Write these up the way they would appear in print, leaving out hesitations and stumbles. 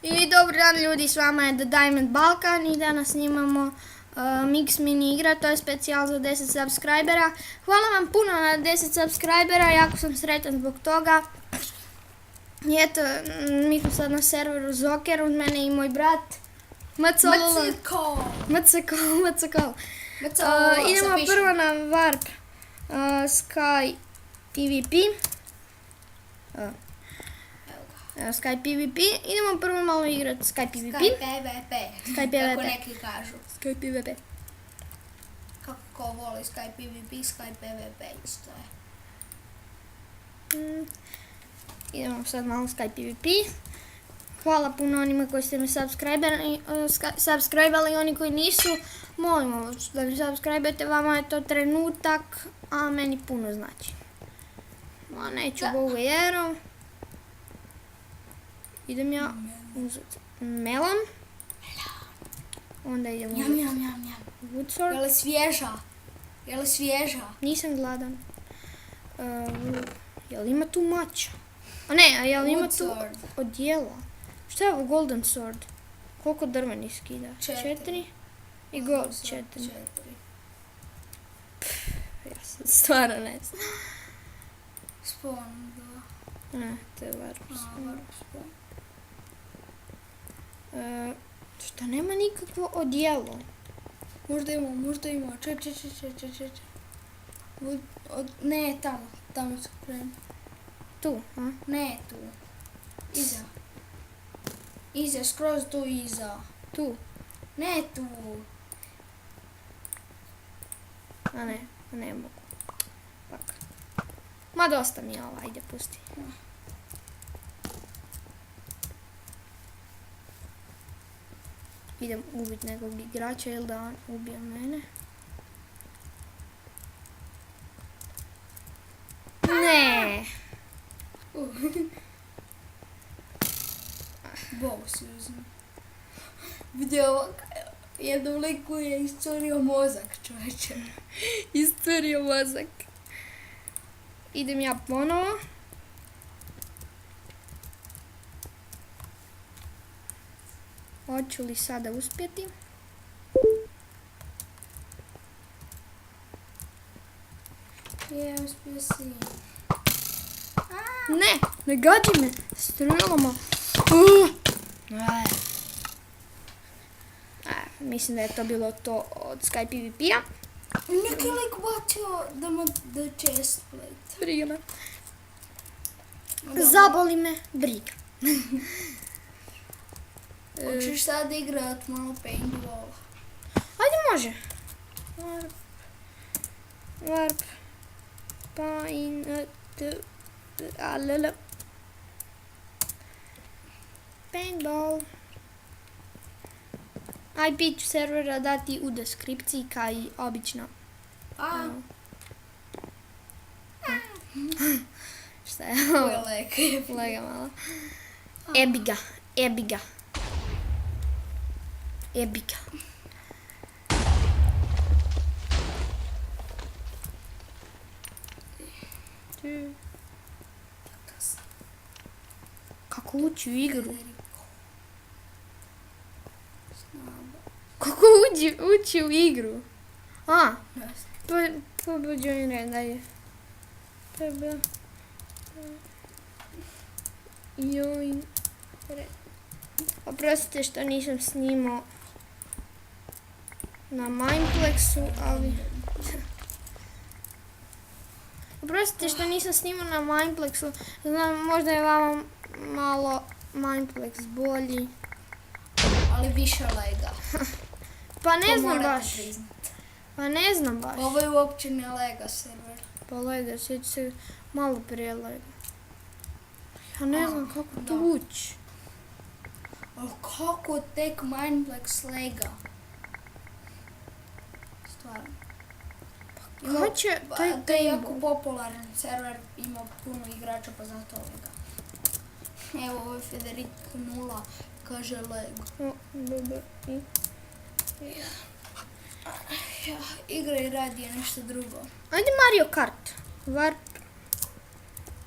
I dobar dan ljudi, s vama je The Diamond Balkan i danas snimamo Mix mini igra, to je specijal za 10 subscribera. Hvala vam puno na 10 subscribera, jako sam sretan zbog toga. I eto, mi smo sad na serveru Zoker, uz mene i moj brat. Mcko. Idemo prvo na Warp Sky PvP. Sky PvP. Idemo prvo malo igrati Sky PvP. Sky PvP. Kako neki kažu. Sky PvP. Kako ko voli Sky PvP, Sky PvP isto je. Idemo sad malo Sky PvP. Hvala puno onima koji ste me subscribali, oni koji nisu. Molimo vas da mi subscribete, vama je to trenutak, a meni puno znači. Ma neću bow arrow. Idem ja uzeti melon. Onda idem uzeti wood sword. Je li svježa? Nisam gladan. Jel ima tu mača? A ne, a jel ima tu odjela? Šta je ovo golden sword? Koliko drveni skida? 4. I gold 4. Ja sam stvarno ne znam. Spawn, da. Ne, to je warp spawn. Šta nema nikakvo odjelo? Možda ima. Če. Ne, tamo su krenu. Tu, a? Ne, tu. Iza, skroz tu iza. Tu. Ne tu. A ne mogu. Pak. Ma dosta mi je ovo, ajde pusti. Idem ubit nekog igrača ili da on ubije mene. Ne. Bow si uzim. Vidio ovo, jednom liku je isturio mozak, čovječe. Isturio mozak. Idem ja ponovo. Hoću li sada uspjeti? Uspio si. Ne gađi me. Strelamo. Mislim da je to bilo to od Sky PvP-a. Neki lik bacio the chest plate. Briga me. Zaboli me. Briga. Hoćeš sad igrat malo paintball? Ajde, može. Warp. Paintball. IP ću servera dati u deskripciji kao i obično. Šta je ovo? Lega malo. Ebiga. Kako ući u igru? Kako ući u igru? Pobuđujem dalje. Oprostite što nisam snimao na Mineplexu, ali... Znam, možda je vama malo Mineplex bolji. Ali više lega. Pa ne znam baš. Ovo je uopće ne lega server. Pa lega, sjeti se malo prije lega. Ja ne znam kako tu ući. Ali kako tek Mineplex lega? Stvarno. To je jako popularan server, ima puno igrača pa zato lega. Evo ovo je Federik 0, kaže leg. Igra i radi je nešto drugo. Ajde Mario Kart. Warp.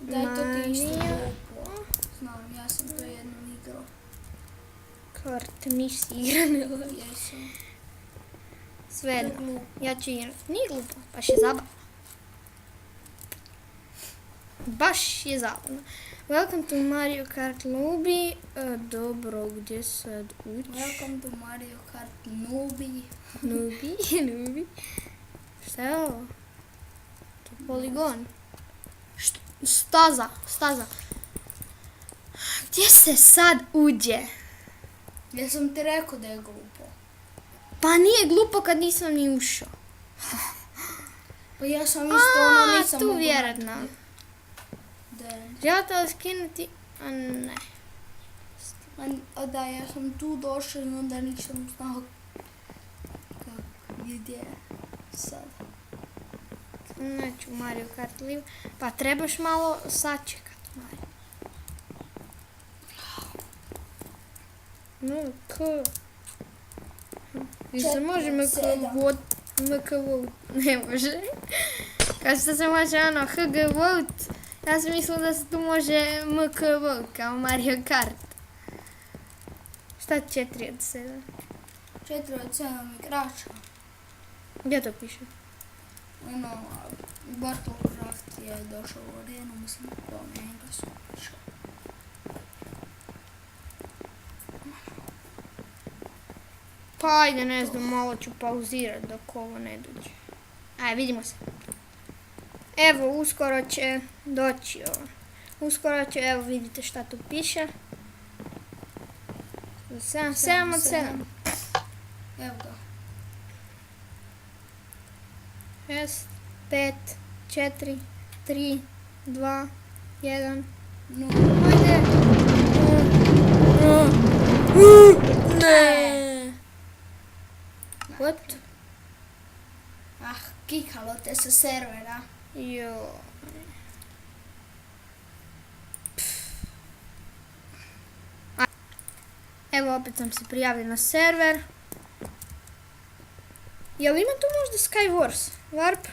Daj to ti isto glupo. Znam, ja sam to jednom igrao. karte nisi igrala. Jesam. Svejedno. Glupo. Ja ću igrat. Nije glupo, baš je zabavno. Baš je zabavno. Welcome to Mario Kart lobby. Dobro, gdje sad ući? Welcome to Mario Kart Noobi. Nubi. Šta je ovo? To je poligon. Staza. Gdje se sad uđe? Jesam ti rekao da je glupo. Pa nije glupo kad nisam ni ušao. Pa ja sam isto nisam tu mogla vjerojatno. napraviti. Da. Želite li skinuti? A ne. A da, ja sam tu došla i onda nisam znao gdje sad. Neću Mario Kart Live. Pa trebaš malo sačekat, Mario. No, I se može MK vote. Ne može. Kao što se može ono HG vote. Ja sam mislila da se tu može MK vote kao Mario Kart. Šta je 4 od 7? 4 od 7 igrača. Gdje to piše? Ono, Bartolcraft je došao u arenu, mislim da njega su pišao. Pa ajde, ne znam, malo ću pauzirat dok ovo ne dođe. Ajde, vidimo se. Evo, uskoro će doći ovo. Uskoro će, evo vidite šta tu piše. 7 od 7. Evo ga. 6, 5, 4, 3, 2, 1. No. Ajde. Ne. What? Ah, kikalo te sa servera. Jo. Evo opet sam se prijavila na server. Jel ima tu možda Sky Wars? Warp?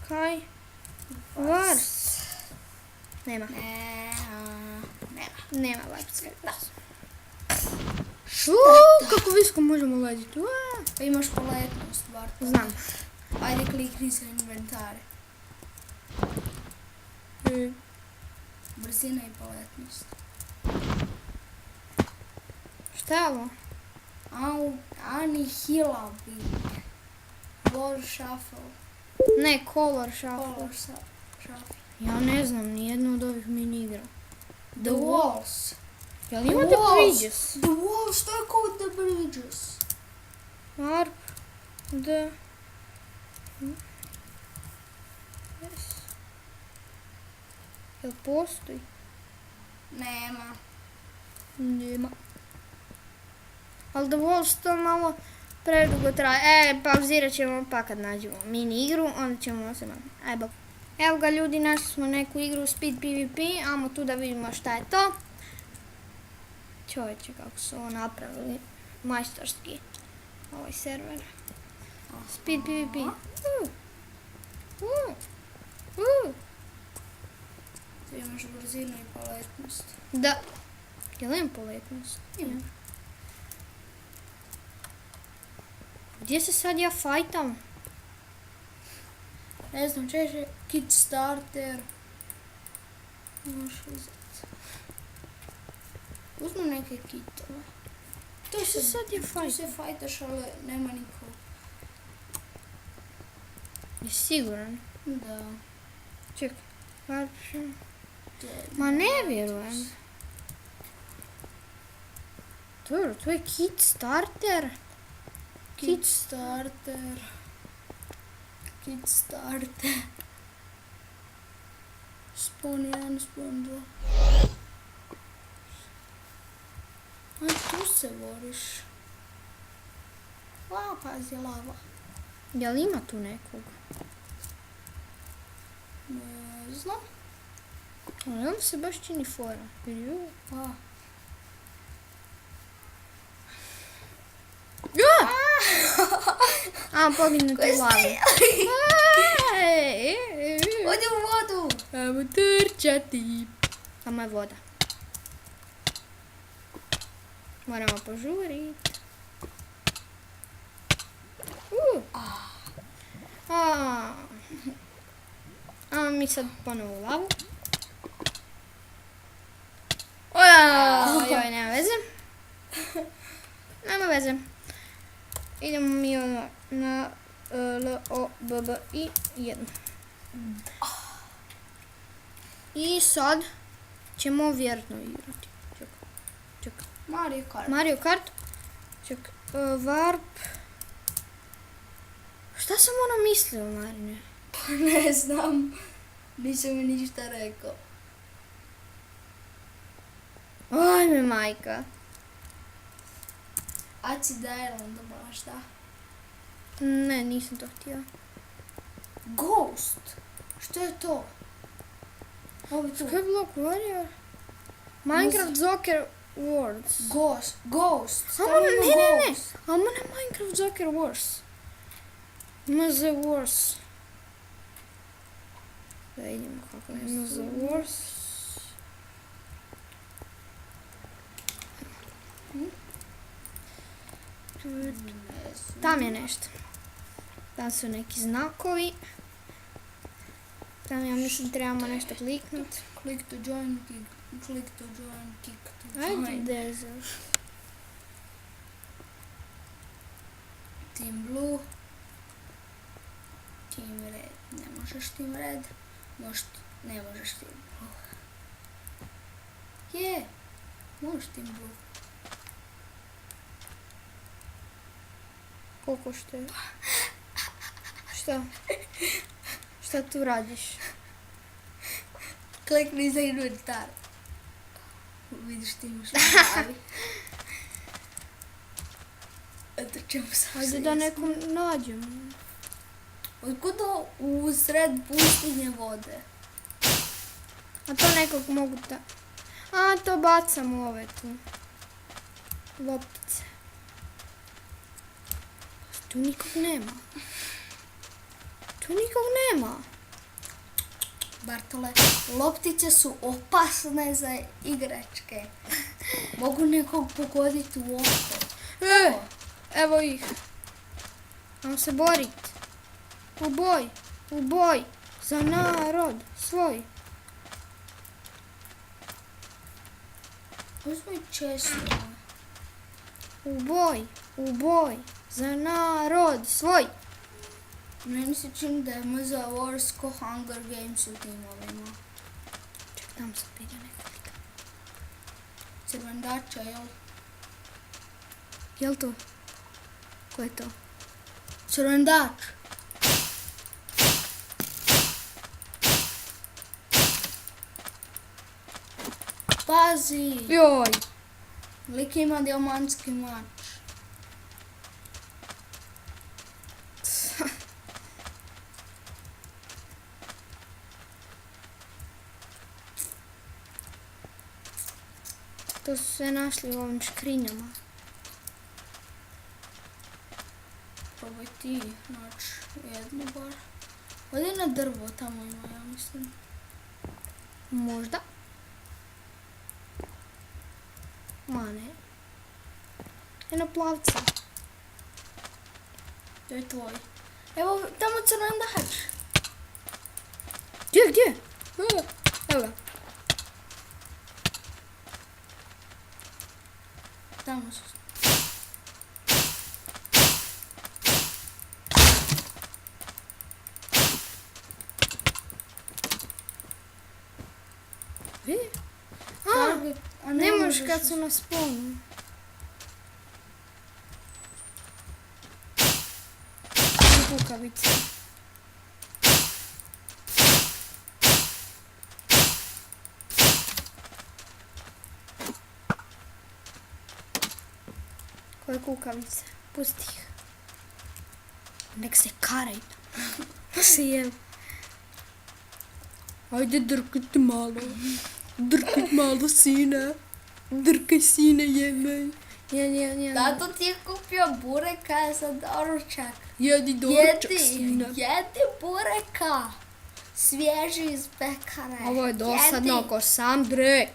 Sky Wars? Nema. Nema Warp Sky Wars. Kako visoko možemo letiti. Pa imaš poletnost, Bartol. Znam. Ajde, klikni za inventare. Brzina i poletnost. Šta je ovo? Annihilable. Lord Shuffle. Ne, Color Shuffle. Color Shuffle. Ja ne znam nijednu od ovih mini igra. The Walls. Jel ima The Bridges? The Walls, što je kao The Bridges? Warp. The... Jel postoji? Nema. Nema. Ali The Walls to malo predugo traje. Pauzirat ćemo pa kad nađemo mini igru, onda ćemo se malo. Aj bok. Evo ga ljudi, našli smo neku igru Speed PvP, ajmo tu da vidimo šta je to. Čovječe kako su ovo napravili, majstorski, ovaj server. Speed PvP. Tu imaš brzinu i poletnost. Da. Jel imam poletnost? Ima. Gdje se sad ja fajtam? Ne znam, češe Kickstarter. Možeš uzeti. Uzmi neke kitove. To se sad ja Tu fajtam. se fajtaš, ali nema nikog. Jesi siguran? Da. Čekaj. Warp. to je- Ma ne vjerujem. To je Kickstarter. Kickstarter. Spawn 1, spawn 2. A tu se boriš. Pazi, lava. Jel ima tu nekog? Ne znam. Ali on se baš čini fora. Ju. A, poginuti u lavi. Odi u vodu. Ajmo trčati. Tamo je voda. Moramo požuriti. A mi sad ponovo u lavu. Joj, nema veze. Nema veze. Idemo mi na L, O, B, B i 1. I sad ćemo vjerno igrati. Čekaj. Mario Kart. Čekaj. Warp. Šta sam ono mislio, Marine? Pa ne znam. Nisam mi ništa rekao. Ajme, majka. Acid Island, šta? Ne, nisam to htio. Ghost. Što je to? Ovo tu. Skyblock Warrior? Minecraft Soccer Wars. Ghost. Ne. Amo ne Minecraft Soccer Wars. MZ Wars. Da vidimo kako je MZ Wars. Tam je nešto. Tam su neki znakovi. Tam ja mislim trebamo nešto kliknut. Click to join, click to join, kick to join. Ajde, desert. Team Blue. Team Red. Ne možeš Team Red. Ne možeš Team Blue. Je. Možeš Team Blue. Koliko što je? Šta? Šta tu radiš? Klikni za inventar. Vidiš ti imaš na glavi. Eto čemu sam Ajde da nekom nađemo. Otkuda u sred pustinje vode? A to nekog mogu ta... A, to bacam u ove tu. Loptice. Tu nikog nema. Tu nikog nema. Bartole, loptice su opasne za igračke. Mogu nekog pogoditi u oko. Evo ih. Ajmo se borit. U boj. Za narod svoj. Uzmi često. U boj. Za narod svoj. Meni se čini da je MZ Wars ko Hunger Games u timovima. Ček, tam se pide nekoliko. Crvendača, jel? Jel to? Ko je to? Crvendač. Pazi! Joj! Lik ima dijamantski mač. To su sve našli u ovim škrinjama. Probaj ti naći jednu bar. Odi na drvo, tamo ima, ja mislim. Možda. Ma ne. Eno plavca. To je tvoj. Evo, tamo crvendač. Gdje? Evo ga. Tamo su. Vidi? A Ne možeš kad su na sponu. Kukavice. Koje kukavice? Pusti ih. Nek se karaju. Se jel. Ajde drkajte malo. Drkaj malo sine. Drkaj sine jemej. Jedi. Tato ti je kupio bureka za doručak. Jedi doručak sine. Jedi bureka. Svježi iz pekare. Ovo je dosadno ko sam drek.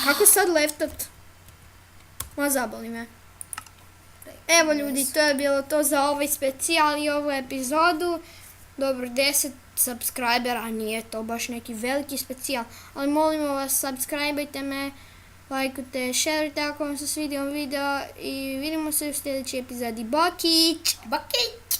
Kako sad leftat? Ma zaboli me. Evo ljudi, to je bilo to za ovaj specijal i ovu epizodu. Dobro, 10 subscribera, nije to baš neki veliki specijal, ali molimo vas, subscribeajte me, lajkujte, šerujte ako vam se svidio video i vidimo se u sljedećoj epizodi. Bokić! Bakić!